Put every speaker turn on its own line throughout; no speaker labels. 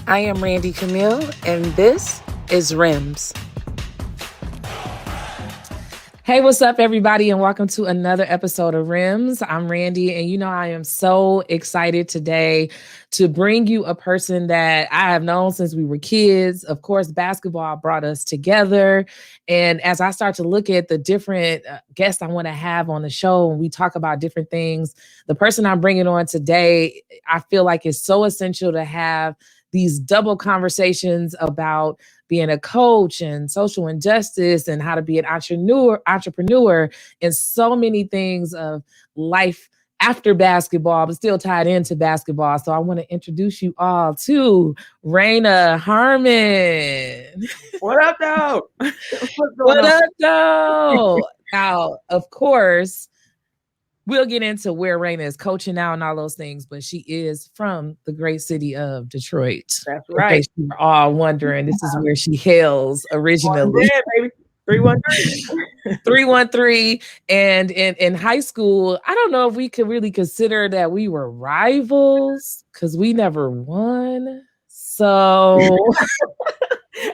I am RanDee Camille, and this is R.I.M.S. Hey, what's up, everybody, and welcome to another episode of R.I.M.S. I'm RanDee, and I am so excited today to bring you a person that I have known since we were kids. Of course, basketball brought us together, and as I start to look at the different guests I want to have on the show, and we talk about different things, the person I'm bringing on today, I feel like it's so essential to have these double conversations about being a coach and social injustice and how to be an entrepreneur and so many things of life after basketball, but still tied into basketball. So I want to introduce you all to Raina Harmon.
What up, though?
What up, though? Now, of course, we'll get into where Raina is coaching now and all those things, but she is from the great city of Detroit.
That's right.
In case you were all wondering, this is where she hails originally.
Yeah, baby. 313.
313. And in high school, I don't know if we could really consider that we were rivals because we never won. So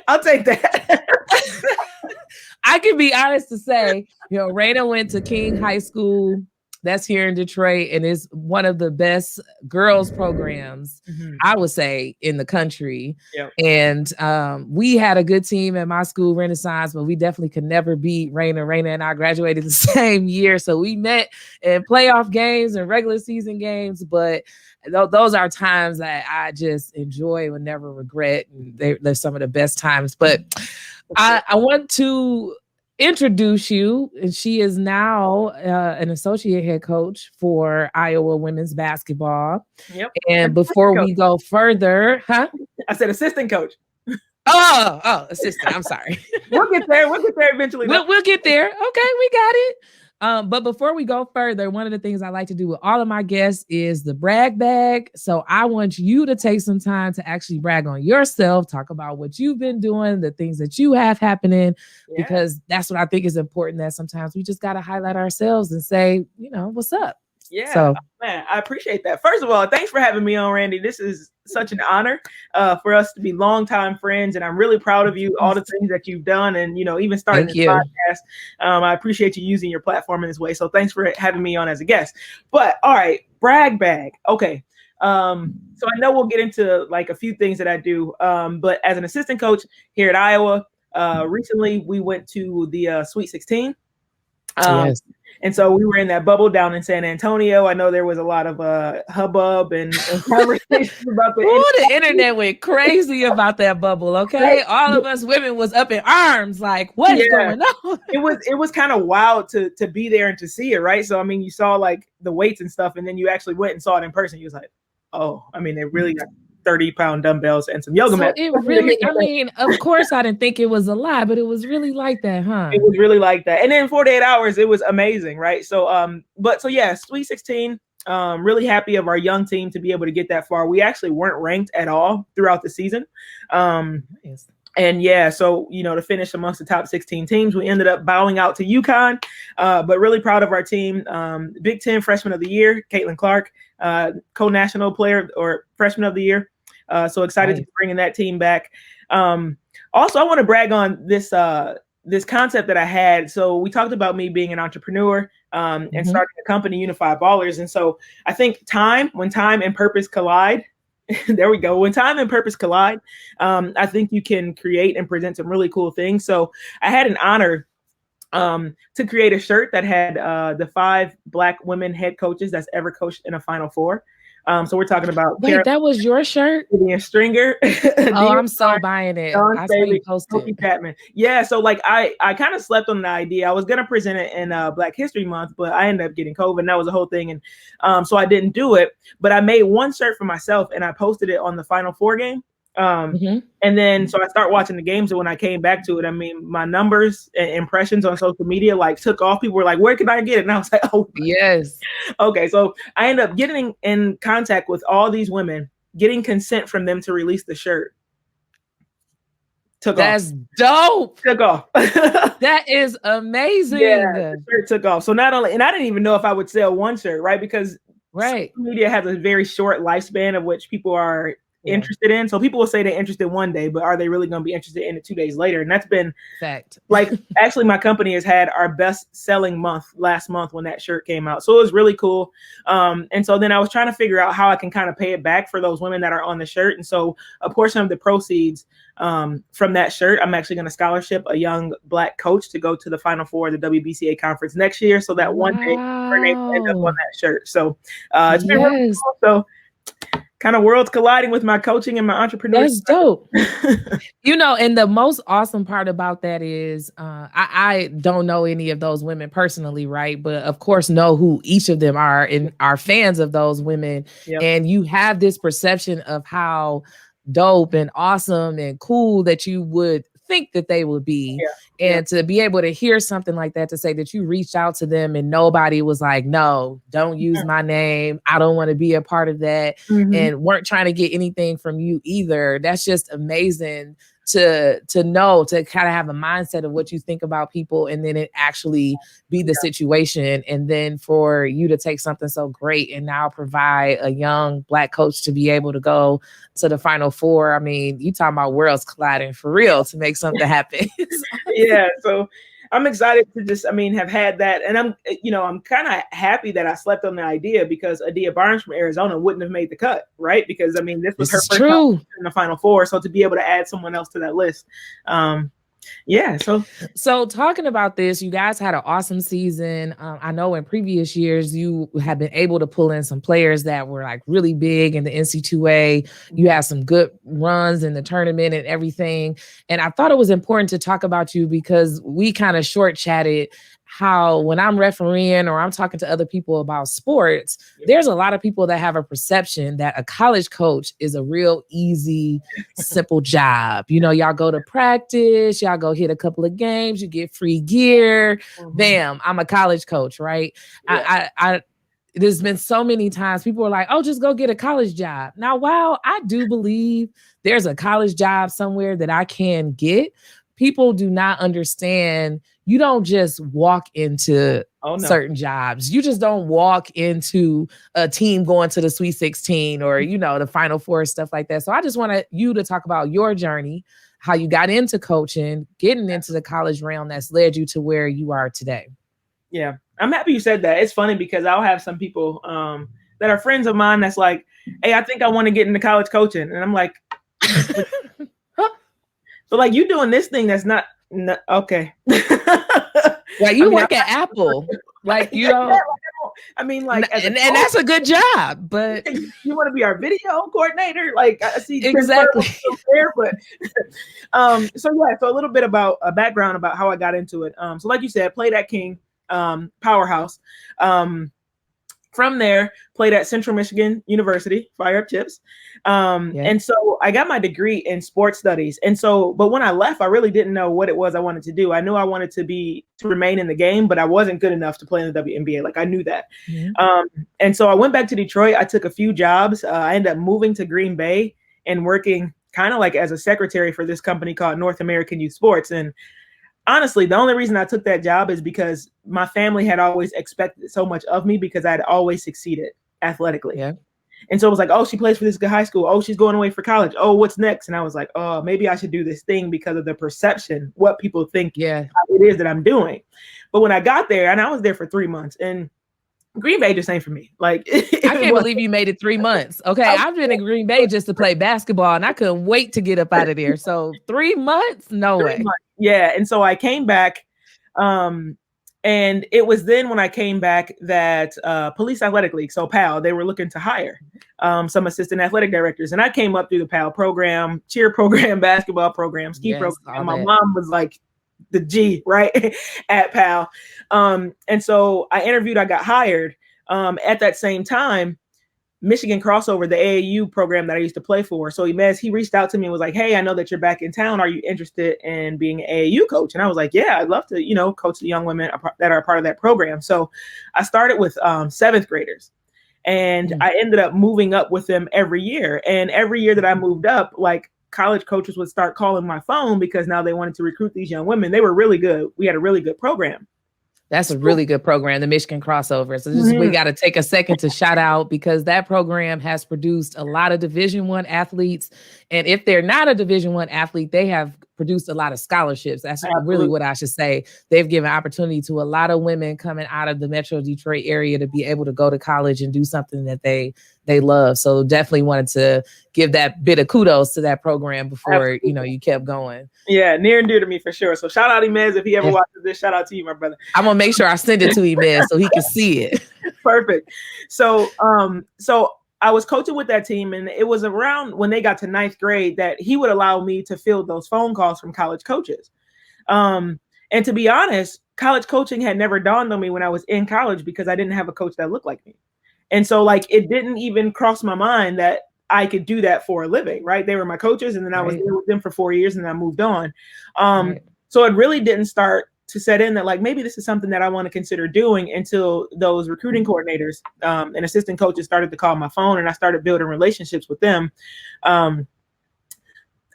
I'll take that.
I can be honest to say, Raina went to King High School. That's here in Detroit, and it's one of the best girls programs, I would say, in the country.
Yep.
And we had a good team at my school, Renaissance, but we definitely could never beat Raina. Raina and I graduated the same year, so we met in playoff games and regular season games, but those are times that I just enjoy and never regret, and they're some of the best times. But I want to introduce you, and she is now an associate head coach for Iowa women's basketball.
Yep.
And before we go further,
I said assistant coach.
Oh, assistant. I'm sorry.
We'll get there. We'll get there eventually.
We'll get there. Okay, we got it. But before we go further, one of the things I like to do with all of my guests is the brag bag. So I want you to take some time to actually brag on yourself, talk about what you've been doing, the things that you have happening, because that's what I think is important, that sometimes we just got to highlight ourselves and say, what's up?
Yeah,
so,
man, I appreciate that. First of all, thanks for having me on, RanDee. This is such an honor for us to be longtime friends, and I'm really proud of you, all the things that you've done, and even starting this podcast. I appreciate you using your platform in this way. So thanks for having me on as a guest. But all right, brag bag. Okay. So I know we'll get into like a few things that I do, but as an assistant coach here at Iowa, recently we went to the Sweet 16.
Yes.
And so we were in that bubble down in San Antonio. I know there was a lot of hubbub and conversations about
the internet went crazy about that bubble. Okay, all of us women was up in arms, like, what is going on?
It was kind of wild to be there and to see it, right? So I mean, you saw like the weights and stuff, and then you actually went and saw it in person. You was like, oh, I mean, they really got 30-pound dumbbells and some yoga mats.
It really, I mean, of course, I didn't think it was a lie, but it was really like that, huh?
It was really like that. And then 48 hours, it was amazing, right? So, Sweet 16, really happy of our young team to be able to get that far. We actually weren't ranked at all throughout the season.
Nice.
And so, to finish amongst the top 16 teams, we ended up bowing out to UConn, but really proud of our team. Big Ten Freshman of the Year, Caitlin Clark, co-national player or Freshman of the Year. So excited to be bringing that team back. Also, I want to brag on this concept that I had. So we talked about me being an entrepreneur and starting a company, Unified Ballers. And so I think when time and purpose collide, there we go. When time and purpose collide, I think you can create and present some really cool things. So I had an honor to create a shirt that had the 5 Black women head coaches that's ever coached in a Final Four. So we're talking about.
Wait, that was your shirt?
Vivian Stringer.
Oh, I'm so buying it. I saw you posted.
Chapman. Yeah, so like I kind of slept on the idea. I was gonna present it in Black History Month, but I ended up getting COVID, and that was the whole thing. And so I didn't do it. But I made one shirt for myself, and I posted it on the Final Four game. And then so I start watching the games, and when I came back to it, I mean, my numbers and impressions on social media like took off. People were like, where can I get it? And I was like, oh
yes.
Okay, so I ended up getting in contact with all these women, getting consent from them to release the shirt.
That's dope.
Took off.
That is amazing.
Yeah, the shirt took off. So not only, and I didn't even know if I would sell one shirt, right? Because social media has a very short lifespan of which people are interested in. So people will say they're interested one day, but are they really going to be interested in it 2 days later? And that's been
fact.
Like, actually, my company has had our best selling month last month when that shirt came out. So it was really cool. And so then I was trying to figure out how I can kind of pay it back for those women that are on the shirt. And so a portion of the proceeds from that shirt, I'm actually going to scholarship a young Black coach to go to the Final Four of the WBCA conference next year. So that one day her name will end up on that shirt. So it's been really cool. So kind of worlds colliding with my coaching and my entrepreneurship.
That's dope. And the most awesome part about that is I don't know any of those women personally, right? But of course know who each of them are and are fans of those women. Yep. And you have this perception of how dope and awesome and cool that you would think that they would be. And to be able to hear something like that, to say that you reached out to them and nobody was like, no, don't use my name. I don't want to be a part of that. And weren't trying to get anything from you either. That's just amazing to know, to kind of have a mindset of what you think about people and then it actually be the situation. And then for you to take something so great and now provide a young Black coach to be able to go to the Final Four. I mean, you talking about worlds colliding for real to make something happen.
Yeah. So I'm excited to just, have had that. And I'm kind of happy that I slept on the idea, because Adia Barnes from Arizona wouldn't have made the cut, right? Because this was her first time in the Final Four. So to be able to add someone else to that list, So
talking about this, you guys had an awesome season. I know in previous years you have been able to pull in some players that were like really big in the NC2A. You had some good runs in the tournament and everything. And I thought it was important to talk about you because we kind of short chatted how when I'm refereeing or I'm talking to other people about sports, there's a lot of people that have a perception that a college coach is a real easy, simple job. Y'all go to practice, y'all go hit a couple of games, you get free gear. Bam, I'm a college coach, right? I there's been so many times people are like, oh, just go get a college job. Now, while I do believe there's a college job somewhere that I can get, people do not understand. You don't just walk into certain jobs. You just don't walk into a team going to the Sweet 16 or, the Final Four, stuff like that. So I just wanted you to talk about your journey, how you got into coaching, getting into the college realm that's led you to where you are today.
Yeah, I'm happy you said that. It's funny because I'll have some people that are friends of mine that's like, hey, I think I want to get into college coaching. And I'm like, so like you doing this thing that's not okay.
Like you work at Apple, like and that's a good job, but
you want to be our video coordinator? Like I see
exactly
there, but so a little bit about a background about how I got into it. So like you said, played at King Powerhouse. From there, played at Central Michigan University, Fire Up Chips. And so I got my degree in sports studies. And so, but when I left, I really didn't know what it was I wanted to do. I knew I wanted to remain in the game, but I wasn't good enough to play in the WNBA. Like I knew that. And so I went back to Detroit. I took a few jobs. I ended up moving to Green Bay and working kind of like as a secretary for this company called North American Youth Sports. And honestly, the only reason I took that job is because my family had always expected so much of me because I had always succeeded athletically.
Yeah.
And so it was like, oh, she plays for this good high school. Oh, she's going away for college. Oh, what's next? And I was like, oh, maybe I should do this thing because of the perception, what people think it is that I'm doing. But when I got there, and I was there for 3 months, and Green Bay just ain't for me. Like
I can't believe you made it 3 months. Okay, I've been in Green Bay just to play basketball, and I couldn't wait to get up out of there. So 3 months, no way.
Yeah, and so I came back, and it was then when I came back that Police Athletic League, so PAL, they were looking to hire some assistant athletic directors, and I came up through the PAL program, cheer program, basketball program, ski program. And my mom was like the G, right, at PAL. And so I interviewed, I got hired. At that same time, Michigan Crossover, the AAU program that I used to play for. So he reached out to me and was like, hey, I know that you're back in town. Are you interested in being an AAU coach? And I was like, yeah, I'd love to, coach the young women that are part of that program. So I started with 7th graders, and I ended up moving up with them every year. And every year that I moved up, like college coaches would start calling my phone because now they wanted to recruit these young women. They were really good. We had a really good program.
That's a really good program, the Michigan Crossover. So just, we got to take a second to shout out, because that program has produced a lot of Division I athletes. And if they're not a Division I athlete, they have produced a lot of scholarships. That's really what I should say. They've given opportunity to a lot of women coming out of the Metro Detroit area to be able to go to college and do something that they love. So definitely wanted to give that bit of kudos to that program before, you kept going.
Yeah, near and dear to me for sure. So shout out R.I.M.S. if he ever watches this. Shout out to you, my brother.
I'm gonna make sure I send it to R.I.M.S. so he can see it.
Perfect. So I was coaching with that team, and it was around when they got to 9th grade that he would allow me to field those phone calls from college coaches. And to be honest, college coaching had never dawned on me when I was in college, because I didn't have a coach that looked like me. And so like, it didn't even cross my mind that I could do that for a living, right? They were my coaches, and then I was there with them for 4 years, and then I moved on. So it really didn't start to set in that like, maybe this is something that I want to consider doing, until those recruiting coordinators and assistant coaches started to call my phone, and I started building relationships with them.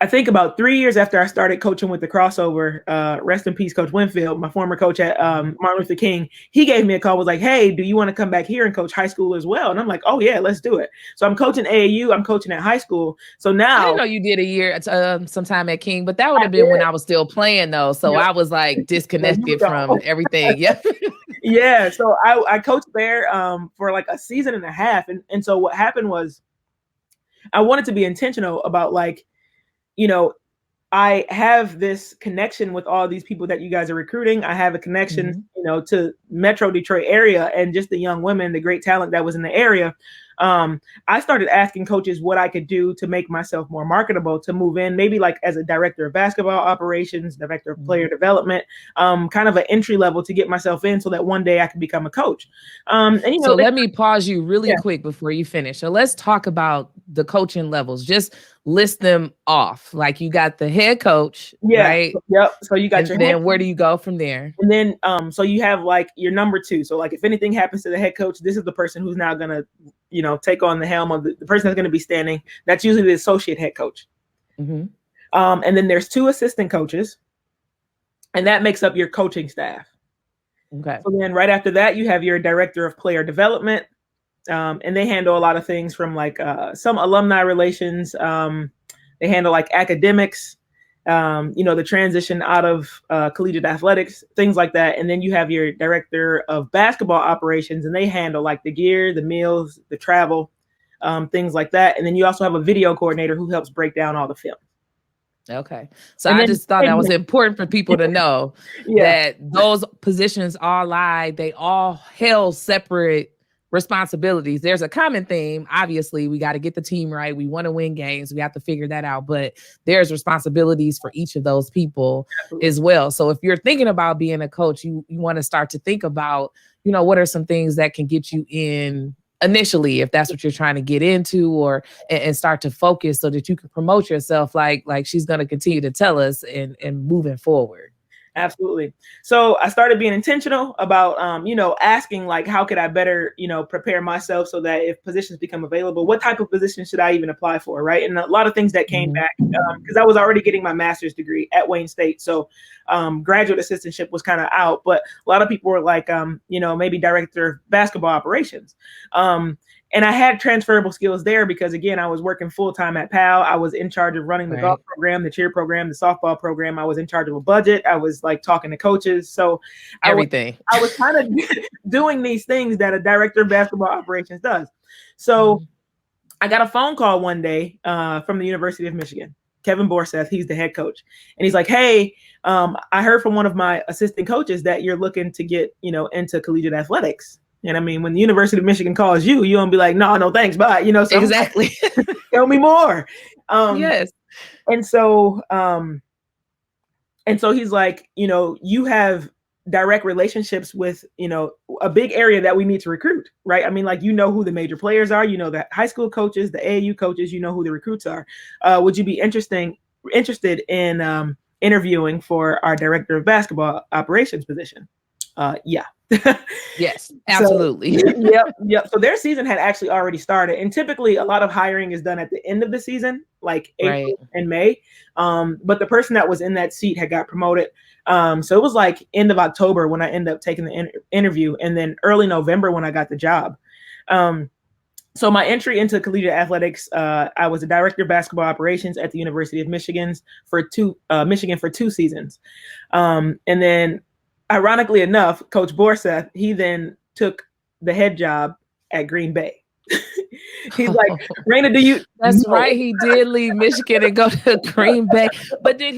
I think about 3 years after I started coaching with the Crossover, rest in peace, Coach Winfield, my former coach at Martin Luther King, he gave me a call, was like, hey, do you want to come back here and coach high school as well? And I'm like, oh yeah, let's do it. So I'm coaching AAU, I'm coaching at high school. So now—
I didn't know you did a year sometime at King, but that would have been when I was still playing though. So I was like disconnected from everything. Yeah.
Yeah. So I coached there for like a season and a half. And so what happened was, I wanted to be intentional about like, I have this connection with all these people that you guys are recruiting. I have a connection, to Metro Detroit area, and just the young women, the great talent that was in the area. I started asking coaches what I could do to make myself more marketable, to move in, maybe like as a director of basketball operations, director of player development, kind of an entry level to get myself in, so that one day I could become a coach.
So let me pause you really quick before you finish. So let's talk about the coaching levels. Just list them off. Like, you got the head coach, right?
Yep. So you got
your head. Then where do you go from there?
And then so you have like your number 2. So like, if anything happens to the head coach, this is the person who's now gonna, take on the helm of the person that's gonna be standing. That's usually the associate head coach. And then there's 2 assistant coaches, and that makes up your coaching staff.
Okay.
So then right after that, you have your director of player development. And they handle a lot of things from like some alumni relations. They handle like academics, the transition out of collegiate athletics, things like that. And then you have your director of basketball operations, and they handle like the gear, the meals, the travel, things like that. And then you also have a video coordinator who helps break down all the film.
Okay. So I just thought that was important for people to know that those positions they all held separate responsibilities. There's a common theme. Obviously, we got to get the team right. We want to win games. We have to figure that out. But there's responsibilities for each of those people as well. So if you're thinking about being a coach, you want to start to think about, what are some things that can get you in initially, if that's what you're trying to get into, or and start to focus so that you can promote yourself like she's going to continue to tell us and moving forward.
Absolutely. So I started being intentional about, asking like, how could I better, prepare myself so that if positions become available, what type of position should I even apply for? Right. And a lot of things that came back, because I was already getting my master's degree at Wayne State. So graduate assistantship was kind of out, but a lot of people were like, maybe director of basketball operations. And I had transferable skills there because, again, I was working full time at PAL. I was in charge of running the golf program, the cheer program, the softball program. I was in charge of a budget. I was like talking to coaches. So
everything.
I was kind of doing these things that a director of basketball operations does. So I got a phone call one day from the University of Michigan. Kevin Borseth, he's the head coach. And he's like, hey, I heard from one of my assistant coaches that you're looking to get, into collegiate athletics. And I mean, when the University of Michigan calls you, you don't be like, no, thanks, bye. So
exactly.
Tell me more.
Yes.
And so he's like, you have direct relationships with, a big area that we need to recruit, right? I mean, like, who the major players are, the high school coaches, the AAU coaches, who the recruits are. Would you be interested in interviewing for our director of basketball operations position? Yeah.
Yes,
So,
absolutely.
yep. So their season had actually already started, and typically a lot of hiring is done at the end of the season, like
Right.
April and May. But the person that was in that seat had got promoted. So it was like end of October when I ended up taking the interview, and then early November when I got the job. So my entry into collegiate athletics, I was a director of basketball operations at the University of Michigan for 2 seasons, and then, ironically enough, Coach Borseth, he then took the head job at Green Bay. He's like, Raina, do you
That's
know?
right. He did leave Michigan and go to Green Bay. But did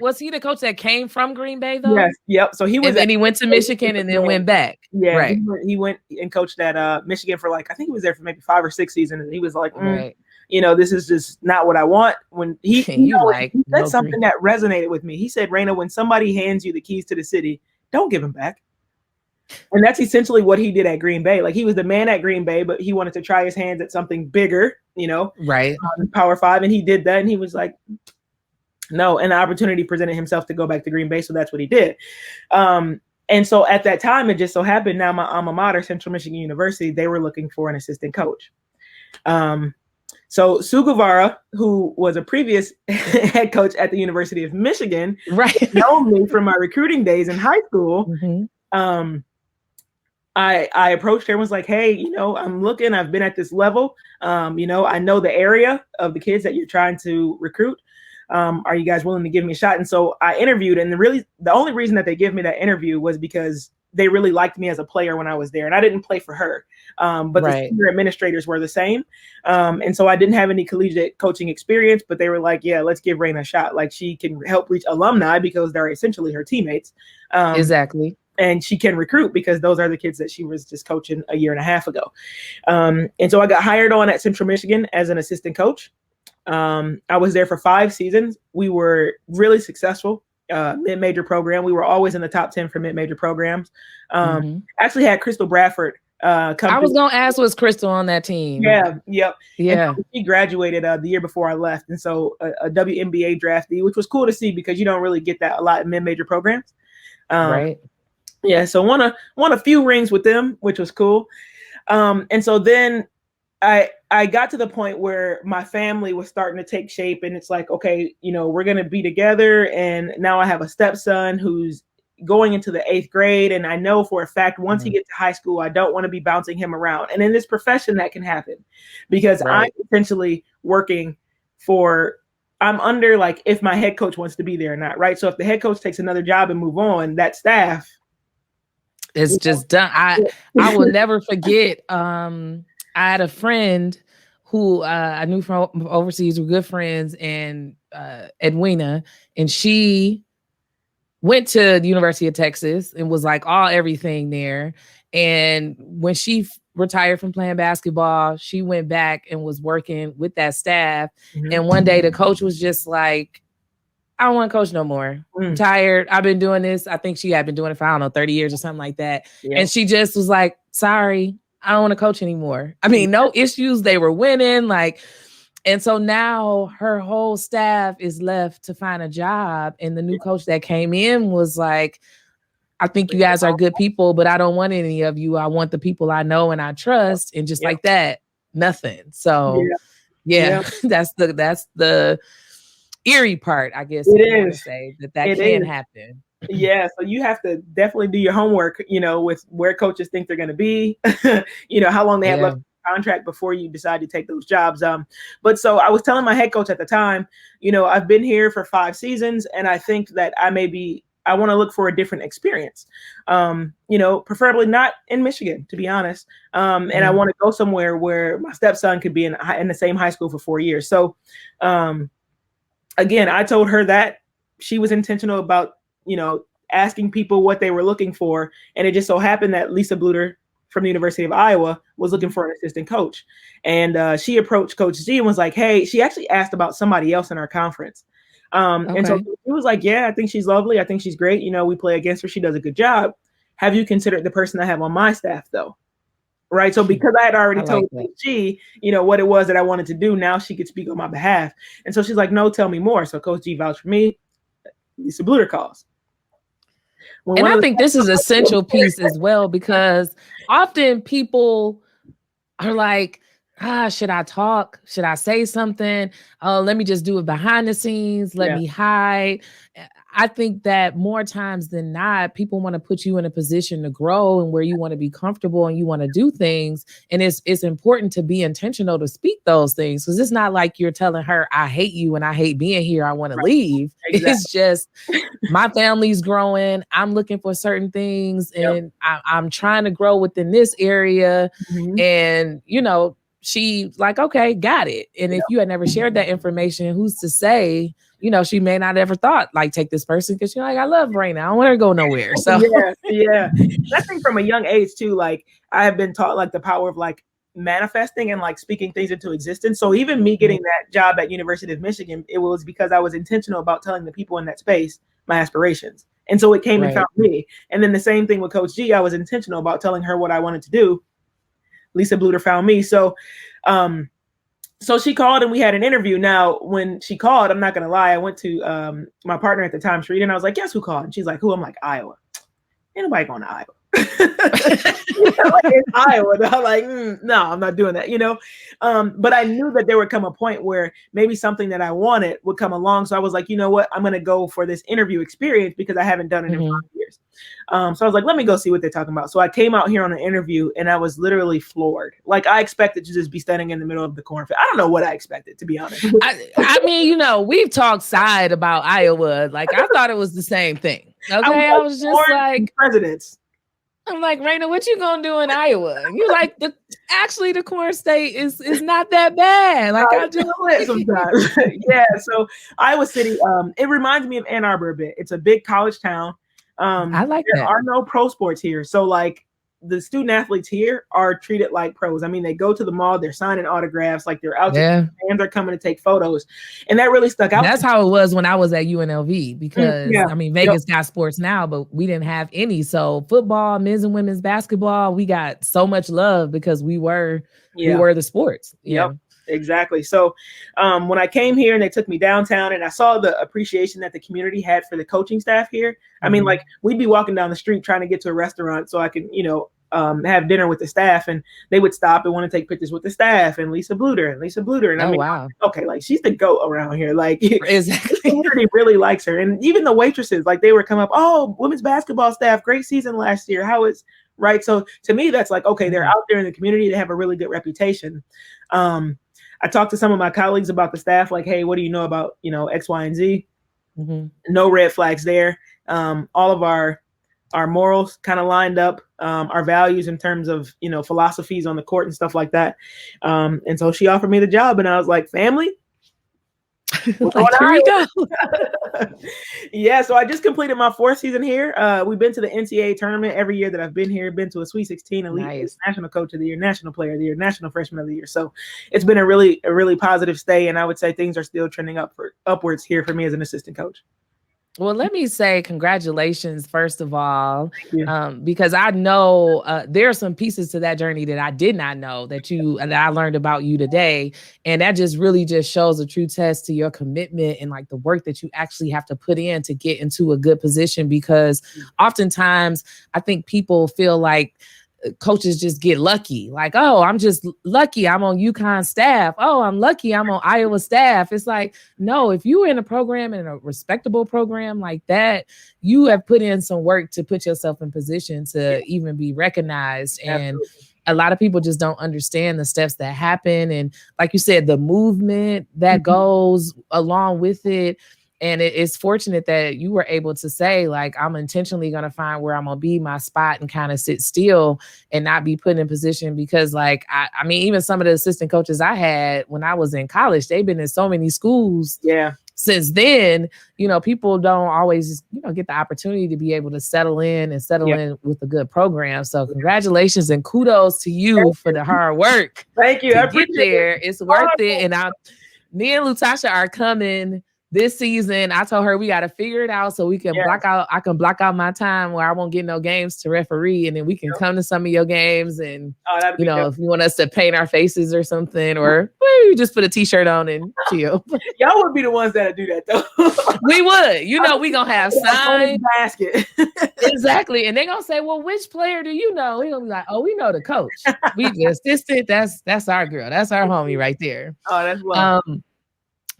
was he the coach that came from Green Bay though?
Yes, yep. So he was
And
at
then he went to Michigan and then went back.
Yeah,
Right.
he went and coached at Michigan for like, I think he was there for maybe 5 or 6 seasons, and he was like,
Right.
this is just not what I want. When
You like
he said
no
something
Green.
that resonated with me. He said, Raina, when somebody hands you the keys to the city, don't give them back. And that's essentially what he did at Green Bay. Like, he was the man at Green Bay, but he wanted to try his hands at something bigger,
Right.
Power 5, and he did that, and he was like, no, and the opportunity presented himself to go back to Green Bay, so that's what he did. And so at that time, it just so happened, now my alma mater, Central Michigan University, they were looking for an assistant coach. So Sue Guevara, who was a previous head coach at the University of Michigan,
right,
known me from my recruiting days in high school.
Mm-hmm.
I approached her and was like, hey, I'm looking, I've been at this level. I know the area of the kids that you're trying to recruit. Are you guys willing to give me a shot? And so I interviewed, and the only reason that they gave me that interview was because they really liked me as a player when I was there, and I didn't play for her. But the senior administrators were the same. And so I didn't have any collegiate coaching experience, but they were like, yeah, let's give Raina a shot. Like, she can help reach alumni because they're essentially her teammates.
Exactly.
And she can recruit because those are the kids that she was just coaching a year and a half ago. And so I got hired on at Central Michigan as an assistant coach. I was there for 5 seasons. We were really successful, mid-major program. We were always in the top 10 for mid-major programs. Actually had Crystal Bradford come.
I was going to ask, was Crystal on that team?
Yeah, yep.
Yeah.
So she graduated the year before I left. And so a WNBA draftee, which was cool to see because you don't really get that a lot in mid-major programs.
Right.
Yeah, so won a few rings with them, which was cool. And so then I got to the point where my family was starting to take shape, and it's like, okay, we're going to be together. And now I have a stepson who's going into the 8th grade. And I know for a fact, once he gets to high school, I don't want to be bouncing him around. And in this profession, that can happen because I'm essentially working I'm under, like, if my head coach wants to be there or not. Right. So if the head coach takes another job and move on, that staff,
it's just done. I will never forget. I had a friend who I knew from overseas, were good friends, and Edwina, and she went to the University of Texas and was like everything there. And when she retired from playing basketball, she went back and was working with that staff. And one day the coach was just like, I don't want to coach no more. I'm tired. I've been doing this. I think she had been doing it for, I don't know, 30 years or something like that. Yeah. And she just was like, sorry, I don't want to coach anymore. I mean, no issues. They were winning. And so now her whole staff is left to find a job. And the new coach that came in was like, I think you guys are good people, but I don't want any of you. I want the people I know and I trust. And just like that, nothing. So that's the eerie part, I guess.
It is.
Say that can happen.
Yeah, so you have to definitely do your homework, with where coaches think they're going to be, how long they have left contract before you decide to take those jobs. But so I was telling my head coach at the time, I've been here for 5 seasons, and I think that I want to look for a different experience, preferably not in Michigan, to be honest. And I want to go somewhere where my stepson could be in the same high school for 4 years. So, again, I told her that. She was intentional about, asking people what they were looking for. And it just so happened that Lisa Bluter from the University of Iowa was looking for an assistant coach. And she approached Coach G and was like, hey, she actually asked about somebody else in our conference. And so he was like, yeah, I think she's lovely. I think she's great. We play against her. She does a good job. Have you considered the person I have on my staff, though? Right. So because I had already told G, what it was that I wanted to do, now she could speak on my behalf. And so she's like, no, tell me more. So Coach G vouched for me. Lisa Bluter calls. When
And
one
I
of
think this is essential piece as well, because often people are like, should I talk? Should I say something? Oh, let me just do it behind the scenes. Let
yeah,
me hide. I think that more times than not, people want to put you in a position to grow and where you want to be comfortable and you want to do things. And it's important to be intentional to speak those things, because it's not like you're telling her, I hate you and I hate being here, I want to
right,
leave. It's
exactly.
just my family's growing. I'm looking for certain things
Yep.
and I'm trying to grow within this area.
Hmm.
And, she like, okay, got it. And if you had never shared that information, who's to say, she may not ever thought like take this person, because you're like, I love Raina. I don't want her to go nowhere. So
Yeah, yeah. And I think from a young age too, like I have been taught like the power of like manifesting and like speaking things into existence. So even me getting that job at University of Michigan, it was because I was intentional about telling the people in that space my aspirations. And so it came and
right.
found me. And then the same thing with Coach G, I was intentional about telling her what I wanted to do. Lisa Bluter found me. Um, so she called and we had an interview. Now, when she called, I'm not gonna lie, I went to my partner at the time, Sharita, and I was like, guess who called? And she's like, who? I'm like, Iowa. Ain't nobody going to Iowa. Like in Iowa, I'm like, no, I'm not doing that, but I knew that there would come a point where maybe something that I wanted would come along. So I was like, you know what, I'm going to go for this interview experience because I haven't done it in 5 years. So I was like, let me go see what they're talking about. So I came out here on an interview and I was literally floored. Like I expected to just be standing in the middle of the cornfield. I don't know what I expected, to be honest.
I mean, we've talked side about Iowa. Like I thought it was the same thing. Okay. I was just like,
presidents.
I'm like, Raina, what you gonna do in Iowa? And you're like, actually the corn state is not that bad. Like I just
sometimes. Yeah. So Iowa City, it reminds me of Ann Arbor a bit. It's a big college town.
I like
there
that.
are no pro sports here. So like the student athletes here are treated like pros. I mean, they go to the mall, they're signing autographs, like they're out there, fans are coming to take photos. And that really stuck out.
That's how it was when I was at UNLV, because
yeah.
I mean, Vegas got sports now, but we didn't have any. So football, men's and women's basketball, we got so much love because we were the sports.
Yep. Exactly. So when I came here and they took me downtown and I saw the appreciation that the community had for the coaching staff here. I mean, like we'd be walking down the street trying to get to a restaurant so I can, have dinner with the staff, and they would stop and want to take pictures with the staff and Lisa Bluter. And I mean,
wow.
Okay, like she's the GOAT around here. Like
exactly.
The community really likes her. And even the waitresses, like they would come up, oh, women's basketball staff, great season last year. How is right? So to me, that's like, okay, they're out there in the community. They have a really good reputation. I talked to some of my colleagues about the staff, like, hey, what do you know about, X, Y, and Z? No red flags there. All of our morals kind of lined up, our values in terms of, philosophies on the court and stuff like that. And so she offered me the job and I was like, family?
Like, here we go.
Yeah, so I just completed my 4th season here. We've been to the NCAA tournament every year that I've been here. Been to a Sweet 16, Elite National Coach of the Year, National Player of the Year, National Freshman of the Year. So it's been a really positive stay, and I would say things are still trending upwards here for me as an assistant coach.
Well, let me say congratulations, first of all, because I know there are some pieces to that journey that I did not know that I learned about you today. And that just really just shows a true test to your commitment and like the work that you actually have to put in to get into a good position. Because oftentimes I think people feel like coaches just get lucky. Like, oh, I'm just lucky I'm on UConn staff. Oh, I'm lucky I'm on Iowa staff. It's like, no, if you're in a program, in a respectable program like that, you have put in some work to put yourself in position to even be recognized. And a lot of people just don't understand the steps that happen. And like you said, the movement that goes along with it. And it's fortunate that you were able to say, like, I'm intentionally going to find where I'm going to be my spot and kind of sit still and not be put in position. Because, like, I mean, even some of the assistant coaches I had when I was in college, they've been in so many schools. Since then, people don't always, get the opportunity to be able to settle in with a good program. So congratulations and kudos to you for the hard work.
Thank you.
I appreciate it. It's worth it. And me and Lutasha are coming this season, I told her we got to figure it out so we can
Yes.
I can block out my time where I won't get no games to referee. And then we can come to some of your games. And,
Oh, that'd be dope.
if you want us to paint our faces or something, or we just put a t-shirt on and chill.
Y'all would be the ones that do that though.
We would, we gonna have signs.
Basket.
Exactly. And they're gonna say, well, which player do you know? We're gonna be like, oh, we know the coach. We the assistant. That's our girl. That's our homie right there.
Oh, that's love.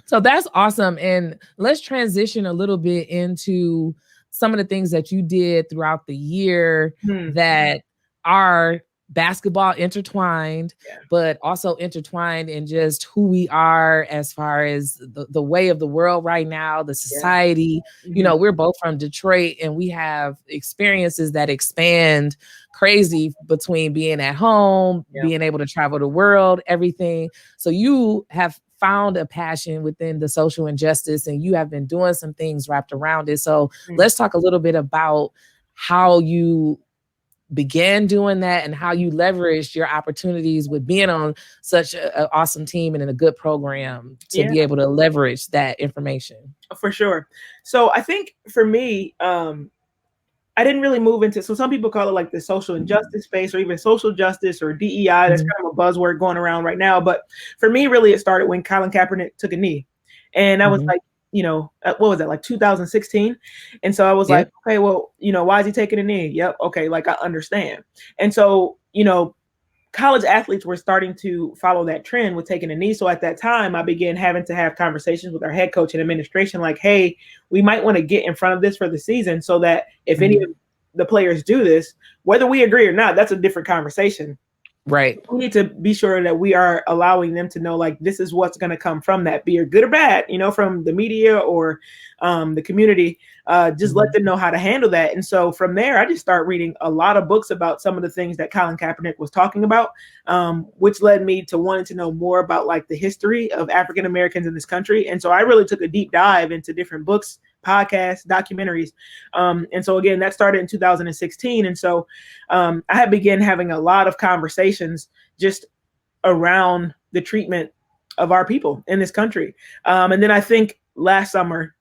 So that's awesome. And let's transition a little bit into some of the things that you did throughout the year that are basketball intertwined, but also intertwined in just who we are as far as the way of the world right now, the society. We're both from Detroit and we have experiences that expand crazy between being at home, being able to travel the world, everything. So you have found a passion within the social injustice and you have been doing some things wrapped around it. So let's talk a little bit about how you began doing that and how you leveraged your opportunities with being on such an awesome team and in a good program to be able to leverage that information. For sure.
So I think for me, I didn't really move into, so some people call it like the social injustice space or even social justice or DEI. That's kind of a buzzword going around right now. But for me, really, it started when Colin Kaepernick took a knee. And I was like, what was that, like 2016? And so I was like, okay, well, why is he taking a knee? Yep. Okay. Like I understand. And so, college athletes were starting to follow that trend with taking a knee. So at that time, I began having to have conversations with our head coach and administration, like, hey, we might want to get in front of this for the season so that if any of the players do this, whether we agree or not, that's a different conversation.
Right.
We need to be sure that we are allowing them to know, like, this is what's going to come from that, be it good or bad, from the media or the community. Just let them know how to handle that. And so from there, I just started reading a lot of books about some of the things that Colin Kaepernick was talking about, which led me to wanting to know more about like the history of African Americans in this country. And so I really took a deep dive into different books, podcasts, documentaries. And so again, that started in 2016. And so I had begun having a lot of conversations just around the treatment of our people in this country. And then I think last summer,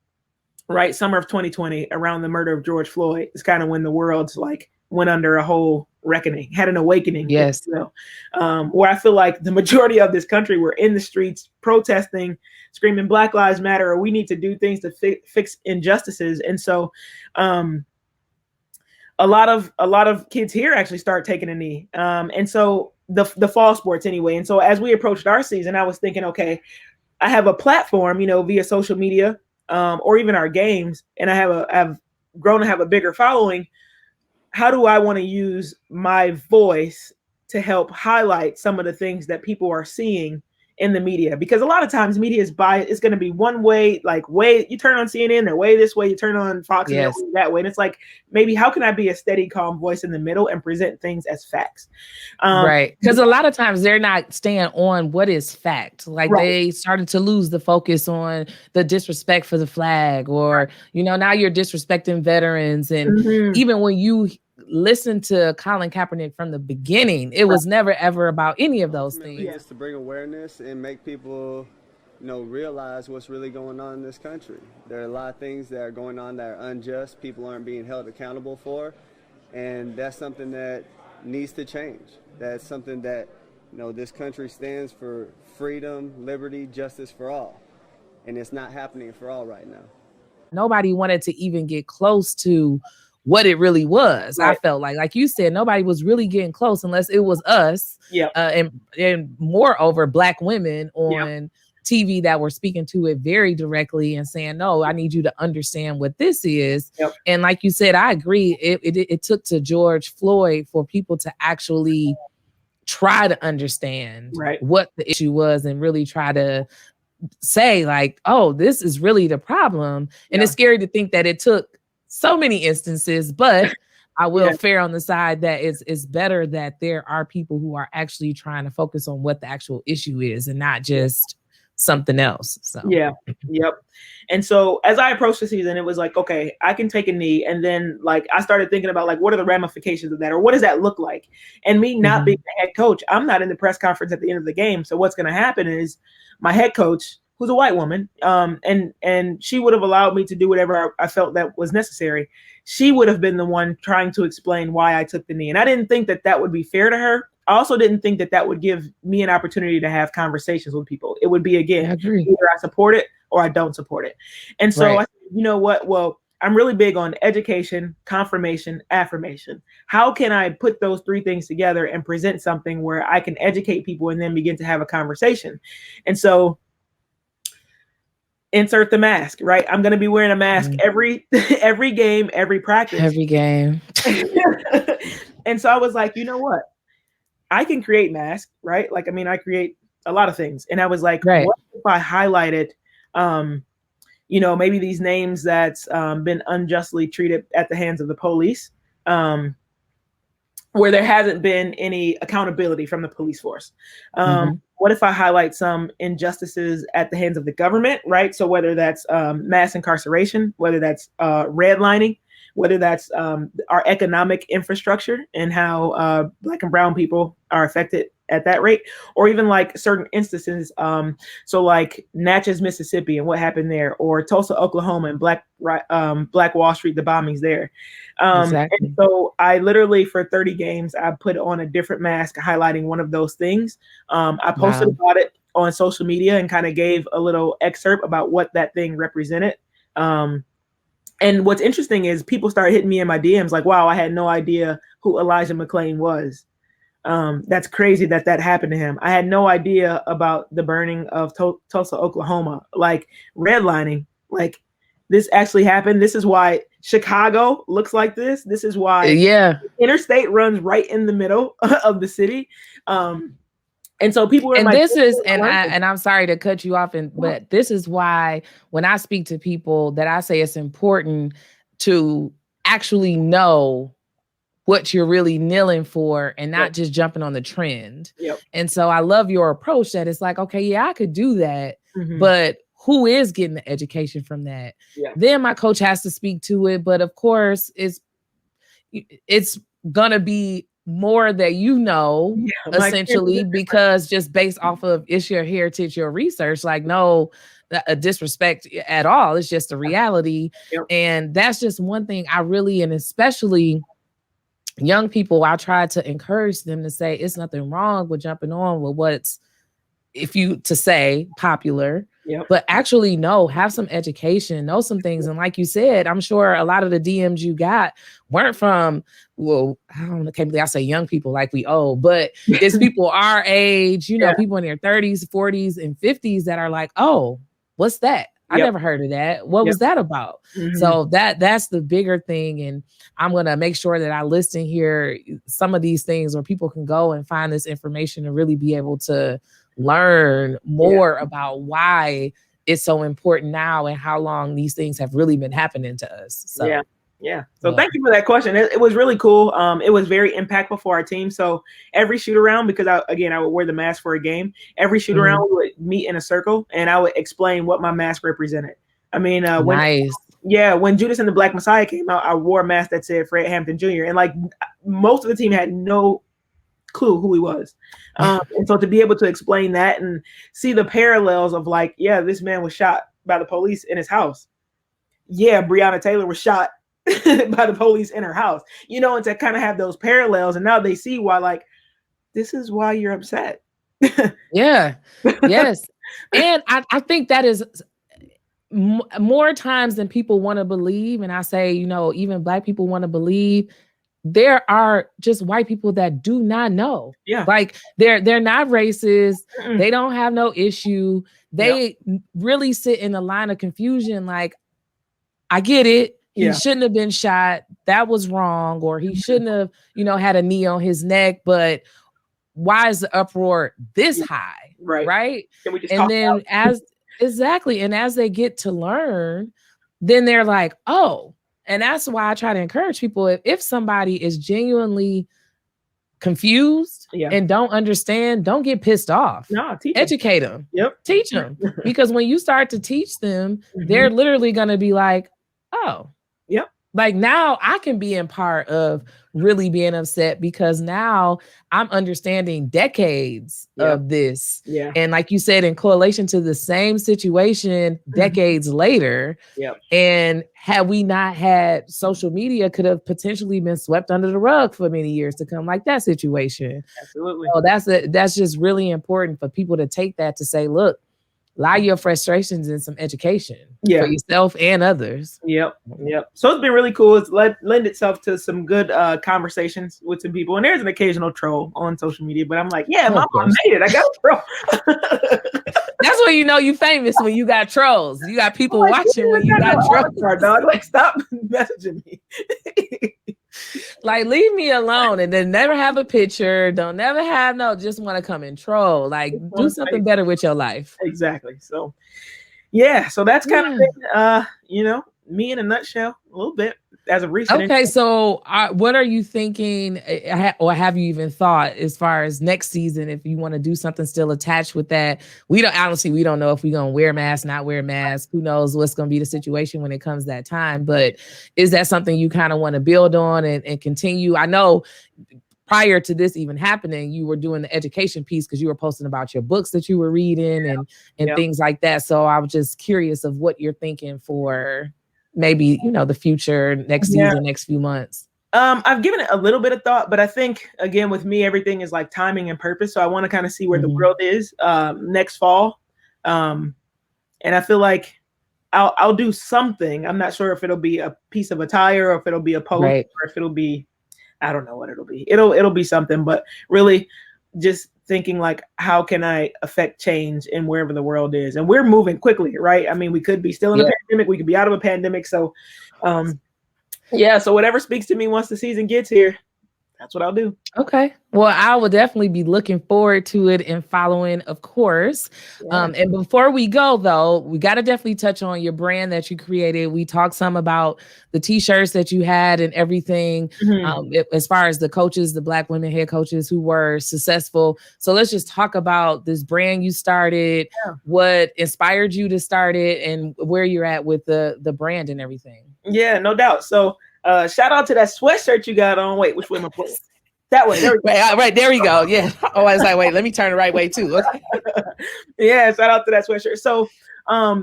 summer of 2020, around the murder of George Floyd, is kind of when the world's like went under a whole reckoning, had an awakening.
Yes.
Where I feel like the majority of this country were in the streets protesting, screaming Black Lives Matter, or we need to do things to fix injustices. And so a lot of kids here actually start taking a knee. And so the fall sports anyway. And so as we approached our season, I was thinking, okay, I have a platform, via social media, or even our games, and I've grown to have a bigger following. How do I want to use my voice to help highlight some of the things that people are seeing in the media? Because a lot of times media is biased. It's going to be one way, you turn on CNN, they're way this way, you turn on Fox, and that way. And it's like, maybe how can I be a steady, calm voice in the middle and present things as facts?
Right. Because a lot of times they're not staying on what is fact. Like they started to lose the focus on the disrespect for the flag, or, now you're disrespecting veterans. And even when you listen to Colin Kaepernick from the beginning, it was never ever about any of those things.
Just to bring awareness and make people realize what's really going on in this country. There are a lot of things that are going on that are unjust, people aren't being held accountable for, and that's something that needs to change. That's something that this country stands for: freedom, liberty, justice for all, and it's not happening for all right now.
Nobody wanted to even get close to what it really was. I felt like you said, nobody was really getting close unless it was us. And moreover, Black women on TV that were speaking to it very directly and saying, no, I need you to understand what this is. And like you said, I agree. It took to George Floyd for people to actually try to understand what the issue was and really try to say like, oh, this is really the problem. And it's scary to think that it took so many instances, but I will fair on the side that it's better that there are people who are actually trying to focus on what the actual issue is and not just something else. So
And so as I approached the season, it was like, okay, I can take a knee. And then I started thinking about what are the ramifications of that, or what does that look like? And me not being the head coach, I'm not in the press conference at the end of the game. So what's going to happen is my head coach who's a white woman, and she would have allowed me to do whatever I felt that was necessary. She would have been the one trying to explain why I took the knee, and I didn't think that that would be fair to her. I also didn't think that that would give me an opportunity to have conversations with people. It would be, again, either I support it or I don't support it. And so I said, you know what? Well, I'm really big on education, confirmation, affirmation. How can I put those three things together and present something where I can educate people and then begin to have a conversation? And so insert the mask, right? I'm going to be wearing a mask every game, every practice.
Every game.
And so I was like, you know what? I can create masks, right? Like, I mean, I create a lot of things. And I was like, what if I highlighted, you know, maybe these names that's been unjustly treated at the hands of the police, where there hasn't been any accountability from the police force. What if I highlight some injustices at the hands of the government, right? So whether that's mass incarceration, whether that's redlining, whether that's our economic infrastructure and how Black and brown people are affected at that rate, or even like certain instances. So like Natchez, Mississippi and what happened there, or Tulsa, Oklahoma and Black Wall Street, the bombings there.
Exactly.
And so I literally for 30 games, I put on a different mask highlighting one of those things. I posted about it on social media and kind of gave a little excerpt about what that thing represented. And what's interesting is people started hitting me in my DMs like, wow, I had no idea who Elijah McClain was. That's crazy that happened to him. I had no idea about the burning of Tulsa, Oklahoma, like redlining. Like this actually happened. This is why Chicago looks like this. This is why interstate runs right in the middle of the city. And so people were
and I'm sorry to cut you off, but this is why when I speak to people that I say it's important to actually know what you're really kneeling for and not just jumping on the trend. And so I love your approach that it's like, okay, yeah, I could do that, but who is getting the education from that? Then my coach has to speak to it. But of course, it's gonna be more that essentially, because just based off of it's your heritage, your research, like no a disrespect at all. It's just a reality. And that's just one thing I really, and especially young people, I try to encourage them to say it's nothing wrong with jumping on with what's, popular, but actually have some education, know some things. And like you said, I'm sure a lot of the DMs you got weren't from, well, I don't know, can't believe I say young people like we old, but it's people our age, people in their 30s, 40s, and 50s that are like, oh, what's that? I never heard of that. What was that about? So that's the bigger thing. And I'm going to make sure that I list in here some of these things where people can go and find this information and really be able to learn more about why it's so important now and how long these things have really been happening to us. So
So thank you for that question. It was really cool. It was very impactful for our team. So every shoot around, because I would wear the mask for a game. Every shoot around, we would meet in a circle and I would explain what my mask represented. I mean, when Judas and the Black Messiah came out, I wore a mask that said Fred Hampton Jr. And like most of the team had no clue who he was. And so to be able to explain that and see the parallels of like, this man was shot by the police in his house. Breonna Taylor was shot by the police in her house, and to kind of have those parallels. And now they see why, like, this is why you're upset.
Yes. And I think that is more times than people want to believe. And I say, even Black people want to believe. There are just white people that do not know. Like they're not racist. They don't have no issue. They really sit in a line of confusion. Like, I get it. He shouldn't have been shot. That was wrong. Or he shouldn't have, had a knee on his neck. But why is the uproar this high? Right. And then as they get to learn, then they're like, oh. And that's why I try to encourage people, if somebody is genuinely confused and don't understand, don't get pissed off.
No,
educate them. Teach them. Because when you start to teach them, they're literally going to be like, oh, Like now I can be in part of really being upset because now I'm understanding decades of this.
Yeah.
And like you said, in correlation to the same situation decades later.
Yep.
And had we not had social media, could have potentially been swept under the rug for many years to come, like that situation.
Absolutely.
So that's just really important for people to take that to say, look, allow your frustrations in some education for yourself and others.
Yep. So it's been really cool. It's lend itself to some good conversations with some people. And there's an occasional troll on social media, but I'm like, yeah, my mom made it. I got a troll.
That's when you know you famous, when you got trolls. You got people watching when you got trolls.
Dog. Like, stop messaging me.
Like, leave me alone, and then never have a picture. Don't never have just want to come and troll. Like, do something better with your life.
Exactly. So yeah, so that's kind of been, me in a nutshell, a little bit as of recent.
Okay, so what are you thinking, or have you even thought as far as next season, if you want to do something still attached with that? We don't know if we're going to wear masks, not wear masks. Who knows what's going to be the situation when it comes that time. But is that something you kind of want to build on and continue? I know prior to this even happening, you were doing the education piece because you were posting about your books that you were reading and things like that. So I was just curious of what you're thinking for maybe, the future, next season, next few months.
I've given it a little bit of thought, but I think, again, with me, everything is like timing and purpose. So I want to kind of see where the world is next fall. And I feel like I'll do something. I'm not sure if it'll be a piece of attire or if it'll be a post or if it'll be, I don't know what it'll be. It'll be something, but really just thinking like, how can I affect change in wherever the world is? And we're moving quickly, right? I mean, we could be still in a pandemic. We could be out of a pandemic. So, so whatever speaks to me once the season gets here, that's what I'll do.
Okay. Well, I will definitely be looking forward to it and following, of course. And before we go, though, we got to definitely touch on your brand that you created. We talked some about the t-shirts that you had and everything, as far as the coaches, the Black women head coaches who were successful. So let's just talk about this brand you started, what inspired you to start it, and where you're at with the brand and everything.
Yeah, no doubt. So shout out to that sweatshirt you got on. Wait, which way am I putting? That one. There we go.
Right, there we go. Yeah. Oh, I was like, wait, let me turn the right way too. Okay.
Yeah, shout out to that sweatshirt. So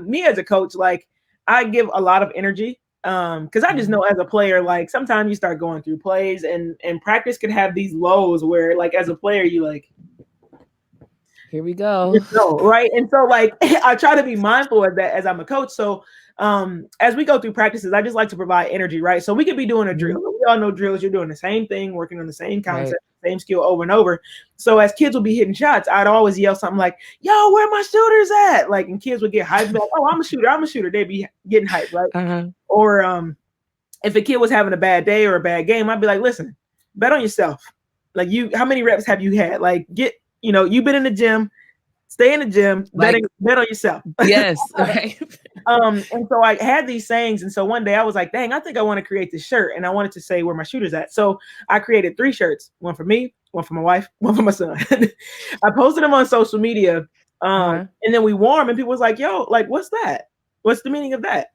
me as a coach, like I give a lot of energy because I just know as a player, like sometimes you start going through plays and practice could have these lows where like as a player, you like,
here we go.
Right. And so like I try to be mindful of that as I'm a coach. So as we go through practices, I just like to provide energy, right? So we could be doing a drill. We all know drills. You're doing the same thing, working on the same concept, same skill over and over. So as kids will be hitting shots, I'd always yell something like, yo, where my shooters at? Like, and kids would get hyped. Like, oh, I'm a shooter. They'd be getting hyped, right? Or if a kid was having a bad day or a bad game, I'd be like, listen, bet on yourself. Like how many reps have you had? Like you've been in the gym. Stay in the gym, bet on yourself.
Yes. Right.
And so I had these sayings. And so one day I was like, dang, I think I want to create this shirt. And I wanted to say where my shooter's at. So I created 3 shirts, one for me, one for my wife, one for my son. I posted them on social media. And then we wore them and people was like, yo, like, what's that? What's the meaning of that?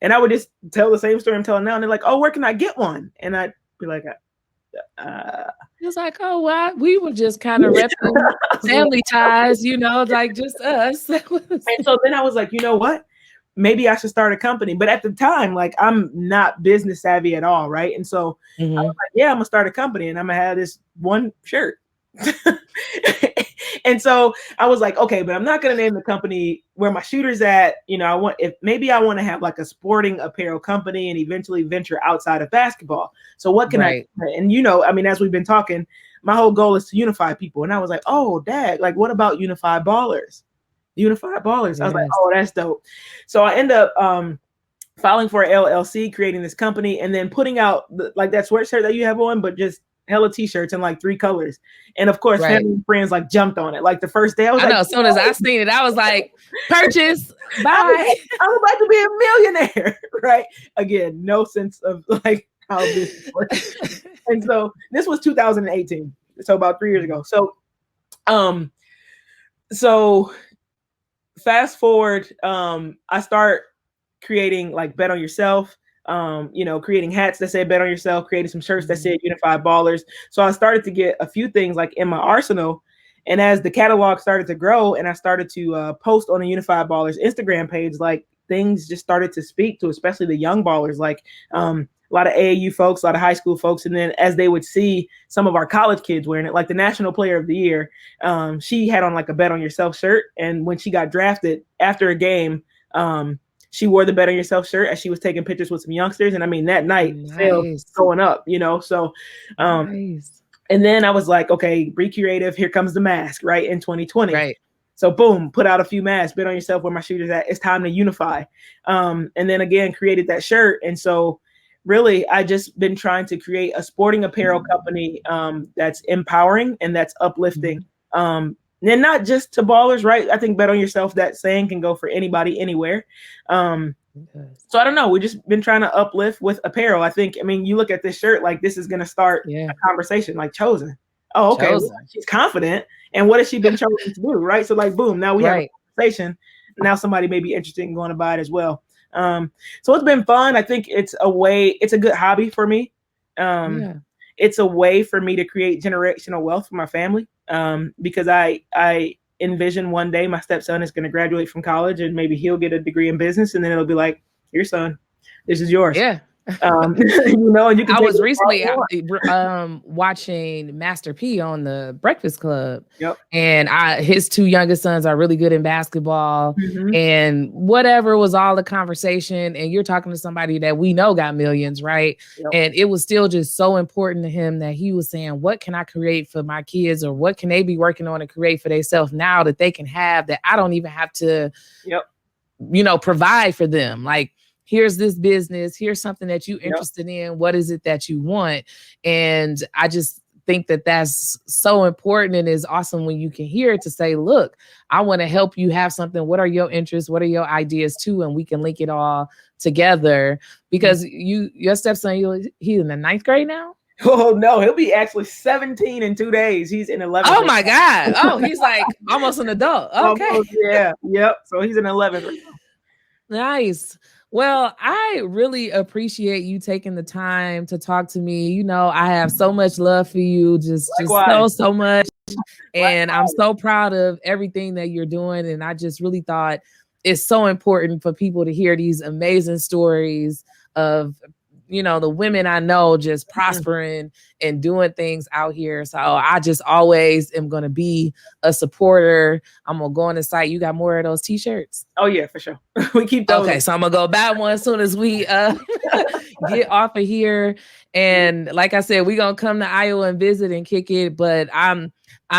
And I would just tell the same story I'm telling now. And they're like, oh, where can I get one? And I'd be like,
it's like, oh, well, we were just kind of repping family ties, like just us.
And so then I was like, you know what? Maybe I should start a company. But at the time, like I'm not business savvy at all, right? And so I was like, yeah, I'm gonna start a company and I'm gonna have this one shirt. And so I was like, okay, but I'm not going to name the company where my shooter's at. I want to have like a sporting apparel company and eventually venture outside of basketball. So what can I, and as we've been talking, my whole goal is to unify people. And I was like, oh, dad, like what about unified ballers? Unified ballers. I was like, oh, that's dope. So I end up filing for an LLC, creating this company, and then putting out like that sweatshirt that you have on, but just hella t-shirts in like 3 colors. And of course, family and friends like jumped on it. Like the first day I was like,
as soon as I seen it, I was like, purchase, buy.
I'm about to be a millionaire, right? Again, no sense of like how this works. And so this was 2018. So about 3 years ago. So fast forward, I start creating like Bet on Yourself. creating hats that said bet on yourself, creating some shirts that said Unified Ballers. So I started to get a few things like in my arsenal. And as the catalog started to grow and I started to post on the Unified Ballers Instagram page, like things just started to speak to, especially the young ballers, like a lot of AAU folks, a lot of high school folks. And then as they would see some of our college kids wearing it, like the National Player of the Year, she had on like a bet on yourself shirt. And when she got drafted after a game, she wore the bet on yourself shirt as she was taking pictures with some youngsters. And I mean, that night sales going up, so, and then I was like, okay, be creative. Here comes the mask, right? In 2020.
Right.
So boom, put out a few masks, bet on yourself where my shooter's at. It's time to unify. And then again, created that shirt. And so really, I just been trying to create a sporting apparel company that's empowering and that's uplifting. And not just to ballers, right? I think bet on yourself, that saying can go for anybody, anywhere. So I don't know. We've just been trying to uplift with apparel. I mean, you look at this shirt, like this is going to start a conversation, like chosen. Oh, okay. Well, she's confident. And what has she been chosen to do? Right. So like, boom, now we have a conversation. Now somebody may be interested in going to buy it as well. So it's been fun. I think it's a good hobby for me. It's a way for me to create generational wealth for my family. Because I envision one day my stepson is going to graduate from college and maybe he'll get a degree in business, and then it'll be like, here, son, this is yours. Yeah. And you can.
I was recently watching Master P on the Breakfast Club.
Yep.
And his two youngest sons are really good in basketball. And whatever was all the conversation, and you're talking to somebody that we know got millions, right?
Yep.
And it was still just so important to him that he was saying, what can I create for my kids, or what can they be working on to create for themselves now that they can have, that I don't even have to, provide for them. Like, here's this business, here's something that you're interested in. What is it that you want? And I just think that that's so important, and is awesome when you can hear it, to say, look, I want to help you have something. What are your interests? What are your ideas too? And we can link it all together, because your stepson, he's in the 9th grade now.
Oh no, he'll be actually 17 in 2 days. He's in 11th.
Oh my God. Oh, he's like almost an adult. Okay.
Almost, yeah. Yep. So he's in 11th right now.
Nice. Well, I really appreciate you taking the time to talk to me. I have so much love for you, just so much. And I'm so proud of everything that you're doing. And I just really thought it's so important for people to hear these amazing stories of, the women I know just prospering and doing things out here. So I just always am going to be a supporter. I'm going to go on the site. You got more of those t-shirts?
Oh yeah, for sure. We keep those.
Okay, so I'm going to go buy one as soon as we get off of here. And like I said, we're going to come to Iowa and visit and kick it. But I'm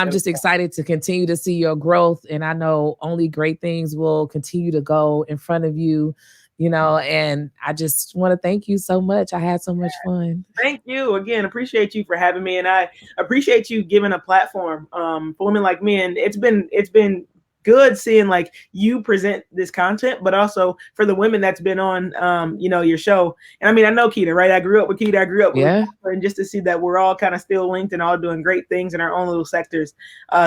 just excited to continue to see your growth. And I know only great things will continue to go in front of you. And I just want to thank you so much. I had so much fun.
Thank you again. Appreciate you for having me. And I appreciate you giving a platform for women like me. And it's been good seeing like you present this content, but also for the women that's been on, your show. And I mean, I know Keita, right? I grew up with Keita. I grew up with her, and just to see that we're all kind of still linked and all doing great things in our own little sectors.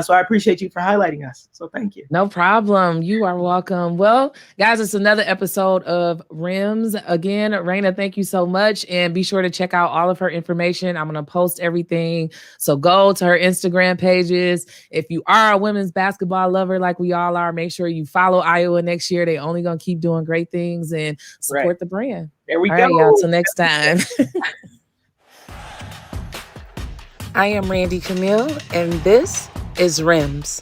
So I appreciate you for highlighting us. So thank you.
No problem. You are welcome. Well, guys, it's another episode of R.I.M.S. Again, Raina, thank you so much. And be sure to check out all of her information. I'm going to post everything. So go to her Instagram pages. If you are a women's basketball lover like we all are, make sure you follow Iowa next year. They only going to keep doing great things and support the brand.
There we go.
All right, y'all. Till next time. I am RanDee Camille, and this is R.I.M.S.